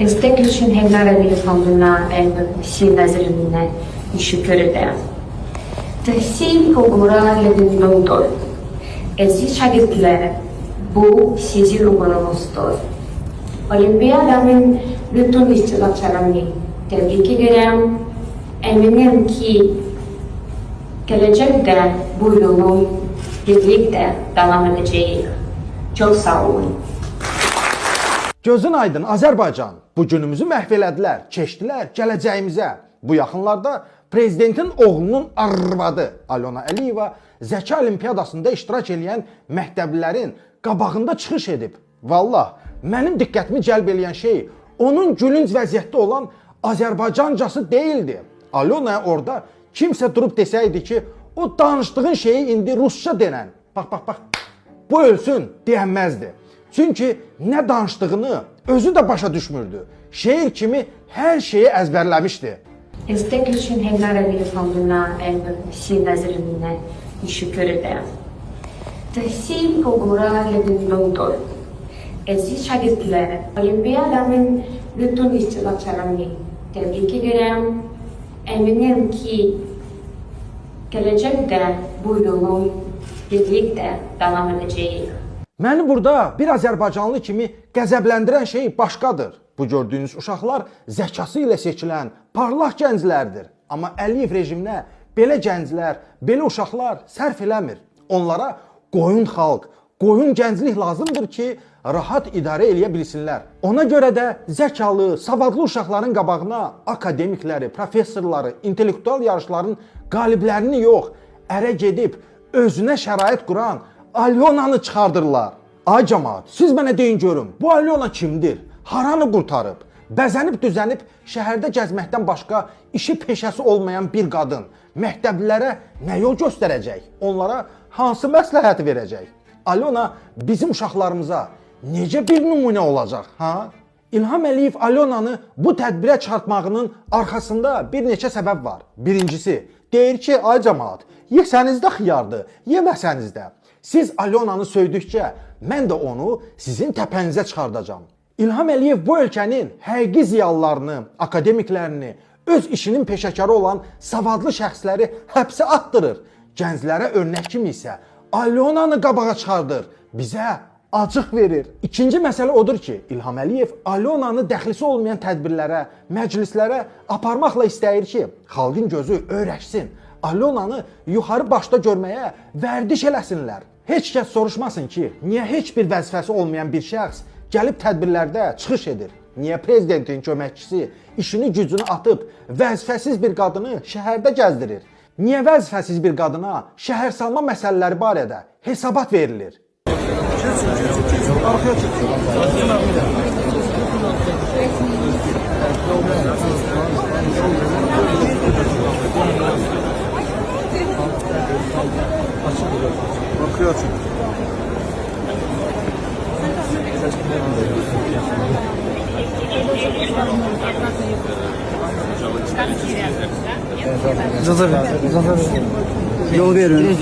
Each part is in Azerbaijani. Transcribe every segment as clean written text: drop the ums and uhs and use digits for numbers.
Estetikçinin Hemdar fonduna si nazirinne şükür ederim. Tahsil Kogura Ledinlong'dur. Aziz şagirdler, bu sizin uğrunuzdur. Olimpiyada'nın bütün iştirakçılarını tebrik ederim. Eminim ki gelecekte bu yolun birlikte devam edeceğiz. Çok sağ olun. Gözün aydın Azərbaycan, bu günümüzü məhv elədilər, keçdilər gələcəyimizə. Bu yaxınlarda prezidentin oğlunun arvadı Alona Əliyeva Zəka Olimpiyadasında iştirak edən məktəblilərin qabağında çıxış edib. Vallah, mənim diqqətimi cəlb eləyən şey onun gülünc vəziyyətdə olan Azərbaycancası deyildi. Alona orada kimsə durub desəydi ki, o danışdığın şeyi indi rusca denən, bax, bu ölsün deyənməzdi. Çünki nə danışdığını özü də başa düşmürdü. Şeir kimi hər şeyi əzbərləmişdi. Estetikçinin Hemdar fonduna si nazirinne şükür ederim. Tahsil Kogura Ledinlong'dur. Aziz şagirdler, Olimpiyada'nın bütün iştirakçılarını tebrik ederim. Eminim ki gelecekte bu yolun birlikte devam edeceğiz. Məni burada bir Azərbaycanlı kimi qəzəbləndirən şey başqadır. Bu gördüyünüz uşaqlar zəkası ilə seçilən parlaq gənclərdir. Amma Əliyev rejiminə belə gənclər, belə uşaqlar sərf eləmir. Onlara qoyun xalq, qoyun gənclik lazımdır ki, rahat idarə eləyə bilsinlər. Ona görə də zəkalı, savadlı uşaqların qabağına akademikləri, professorları, intellektual yarışların qaliblərini yox, ərə gedib özünə şərait quran Alyonanı çıxardırlar. Ay cəmaat, siz mənə deyin görüm, bu Alyona kimdir? Haranı qurtarıb? Bəzənib düzənib şəhərdə gəzməkdən başqa işi peşəsi olmayan bir qadın məktəblilərə nə yol göstərəcək? Onlara hansı məsləhəti verəcək? Alyona bizim uşaqlarımıza necə bir nümunə olacaq, ha? İlham Əliyev Alyonanı bu tədbirə çarpmağının arxasında bir neçə səbəb var. Birincisi, deyir ki, ay cəmaat, yesəniz də xiyardır, yeməsəniz də. Siz Alyonanı söydükcə, mən də onu sizin təpənizə çıxardacağam. İlham Əliyev bu ölkənin həqiqi ziyalılarını, akademiklərini, öz işinin peşəkarı olan savadlı şəxsləri həbsə atdırır. Gənclərə örnək kimi isə Alyonanı qabağa çıxardır, bizə acıq verir. İkinci məsələ odur ki, İlham Əliyev Alyonanı dəxlisi olmayan tədbirlərə, məclislərə aparmaqla istəyir ki, xalqın gözü öyrəşsin. Alyonanı yuxarı başda görməyə vərdiş eləsinlər. Heç kəs soruşmasın ki, niyə heç bir vəzifəsi olmayan bir şəxs gəlib tədbirlərdə çıxış edir? Niyə prezidentin köməkçisi işini gücünü atıb vəzifəsiz bir qadını şəhərdə gəzdirir? Niyə vəzifəsiz bir qadına şəhər salma məsələləri barədə hesabat verilir? Yol verin.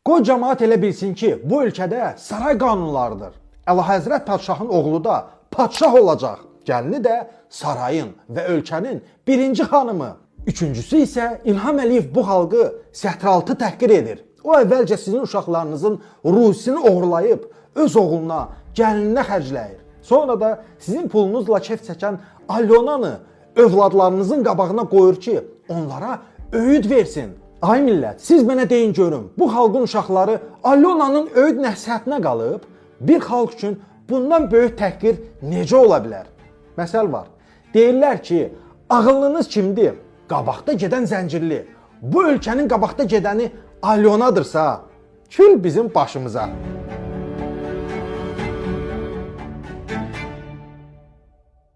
Qoy cəmaat elə bilsin ki, bu ölkədə saray qanunlarıdır. Əlahəzrət padşahın oğlu da padşah olacaq. Gəlini də sarayın və ölkənin birinci xanımı. Üçüncüsü isə İlham Əliyev bu xalqı sətraltı təhqir edir. O əvvəlcə sizin uşaqlarınızın ruhsini oğurlayıb öz oğluna, gəlininə xərcləyir. Sonra da sizin pulunuzla kef çəkən Alyonanı övladlarınızın qabağına qoyur ki, onlara öyüd versin. Ay millət, siz mənə deyin görüm, bu xalqın uşaqları Alyonanın öyüd nəsihətinə qalıb, bir xalq üçün bundan böyük təhqir necə ola bilər? Məsəl var, deyirlər ki, ağıllınız kimdir? Qabaqda gedən zəncirli. Bu ölkənin qabaqda gedəni Alyonadırsa, kül bizim başımıza.